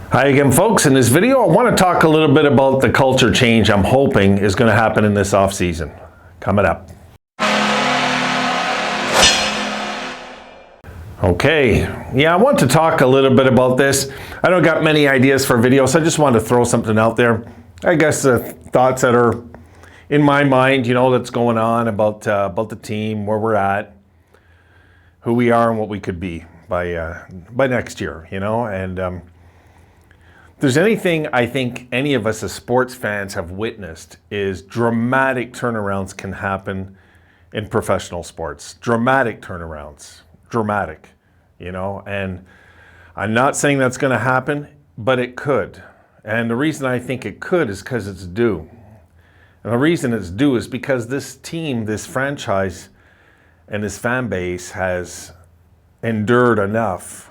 Hi again, folks. In this video, I want to talk a little bit about the culture change I'm hoping is going to happen in this offseason. Coming up. Okay, yeah, I want to talk a little bit about this. I don't got many ideas for videos, so I just want to throw something out there. I guess thoughts that are in my mind, that's going on about the team, where we're at, who we are, and what we could be by next year, and if there's anything I think any of us as sports fans have witnessed is dramatic turnarounds can happen in professional sports. Dramatic turnarounds. Dramatic, and I'm not saying that's going to happen, but it could. And the reason I think it could is because it's due. And the reason it's due is because this team, this franchise, and this fan base has endured enough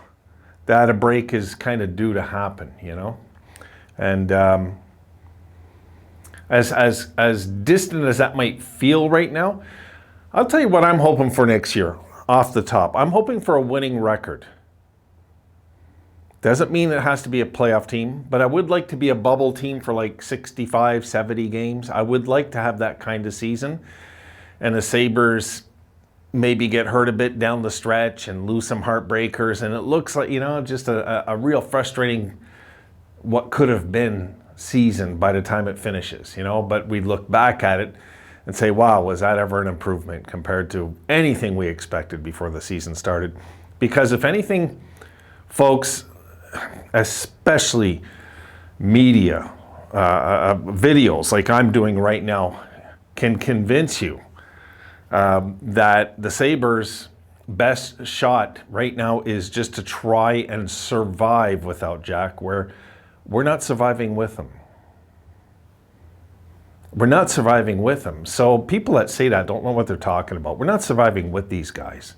that a break is kind of due to happen, And as distant as that might feel right now, I'll tell you what I'm hoping for next year off the top. I'm hoping for a winning record. Doesn't mean it has to be a playoff team, but I would like to be a bubble team for like 65, 70 games. I would like to have that kind of season. And the Sabres maybe get hurt a bit down the stretch and lose some heartbreakers. And it looks like, just a real frustrating what could have been season by the time it finishes, but we look back at it and say, wow, was that ever an improvement compared to anything we expected before the season started? Because if anything, folks, especially media, videos like I'm doing right now, can convince you that the Sabres' best shot right now is just to try and survive without Jack, where we're not surviving with him. We're not surviving with him. So people that say that don't know what they're talking about. We're not surviving with these guys.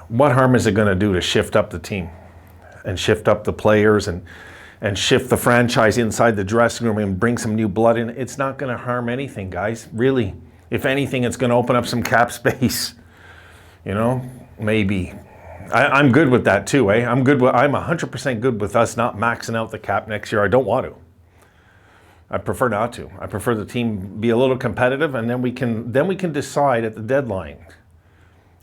What harm is it going to do to shift up the team and shift up the players and shift the franchise inside the dressing room and bring some new blood in? It's not going to harm anything, guys, really. If anything, it's going to open up some cap space, maybe. I'm good with that too, eh? I'm 100% good with us not maxing out the cap next year. I don't want to. I prefer not to. I prefer the team be a little competitive, and then we can decide at the deadline,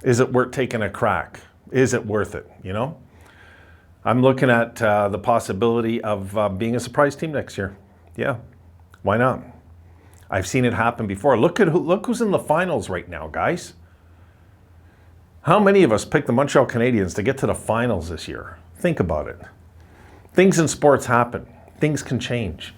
is it worth taking a crack? Is it worth it, I'm looking at the possibility of being a surprise team next year. Yeah, why not? I've seen it happen before. Look who's in the finals right now, guys. How many of us picked the Montreal Canadiens to get to the finals this year? Think about it. Things in sports happen. Things can change.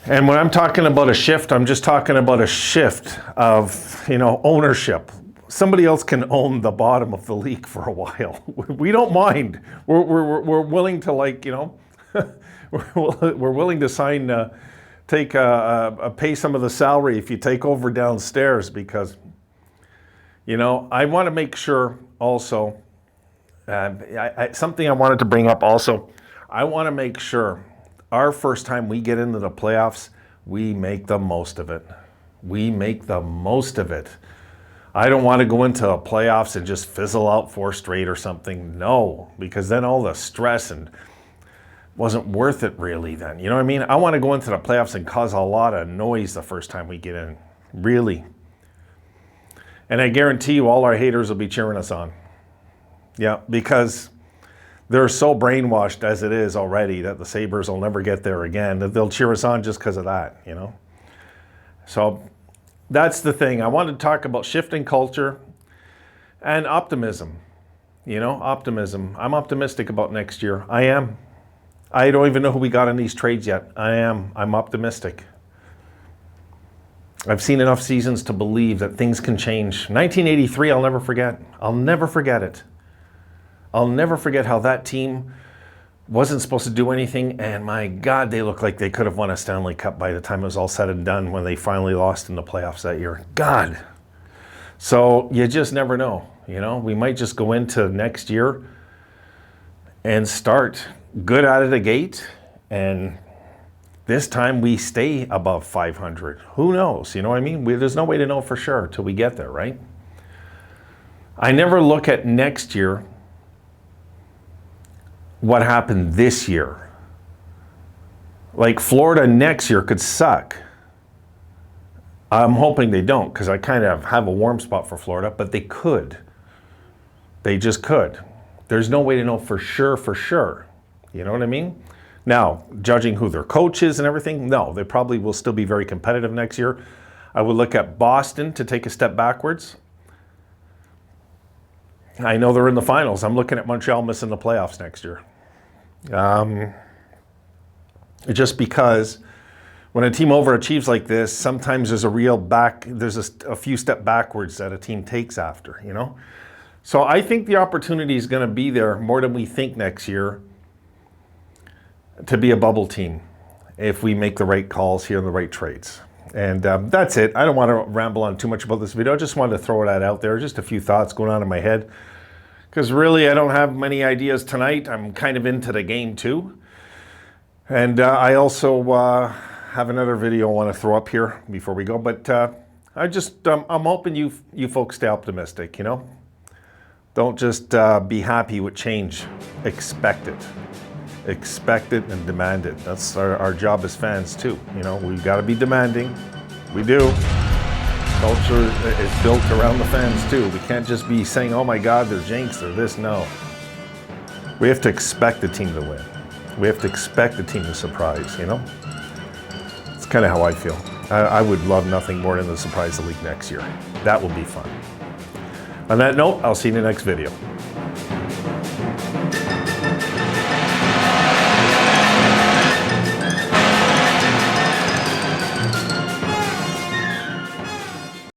And when I'm talking about a shift, I'm just talking about a shift of, ownership. Somebody else can own the bottom of the league for a while. We don't mind. We're willing to we're willing to sign, pay some of the salary if you take over downstairs, because I want to make sure also, something I wanted to bring up also, I want to make sure our first time we get into the playoffs, we make the most of it. We make the most of it. I don't want to go into the playoffs and just fizzle out 4 straight or something. No, because then all the stress and wasn't worth it really then. You know what I mean? I want to go into the playoffs and cause a lot of noise the first time we get in. Really. And I guarantee you all our haters will be cheering us on. Yeah, because they're so brainwashed as it is already that the Sabres will never get there again, that they'll cheer us on just because of that, So that's the thing. I wanted to talk about shifting culture and optimism. Optimism. I'm optimistic about next year. I am. I don't even know who we got in these trades yet. I'm optimistic. I've seen enough seasons to believe that things can change. 1983, I'll never forget. I'll never forget it. I'll never forget how that team wasn't supposed to do anything, and my God, they looked like they could have won a Stanley Cup by the time it was all said and done when they finally lost in the playoffs that year. God. So you just never know. We might just go into next year and start good out of the gate, and this time we stay above 500. Who knows? You know what I mean? There's no way to know for sure till we get there, right? I never look at next year what happened this year. Like Florida next year could suck. I'm hoping they don't, because I kind of have a warm spot for Florida, but they could. They just could. There's no way to know for sure. You know what I mean? Now, judging who their coach is and everything, no, they probably will still be very competitive next year. I would look at Boston to take a step backwards. I know they're in the finals. I'm looking at Montreal missing the playoffs next year. Just because when a team overachieves like this, sometimes there's a few step backwards that a team takes after, you know? So I think the opportunity is going to be there more than we think next year to be a bubble team if we make the right calls here and the right trades. And that's it. I don't want to ramble on too much about this video. I just wanted to throw that out there. Just a few thoughts going on in my head. Because really, I don't have many ideas tonight. I'm kind of into the game too. And I also have another video I want to throw up here before we go. But I'm hoping you folks stay optimistic, you know? Don't just be happy with change. Expect it. Expect it and demand it. That's our job as fans too. You know, we've got to be demanding. We do. Culture is built around the fans too. We can't just be saying, oh my God, they're jinxed, they're this. No. We have to expect the team to win. We have to expect the team to surprise, you know? It's kind of how I feel. I would love nothing more than to surprise the league next year. That will be fun. On that note, I'll see you in the next video.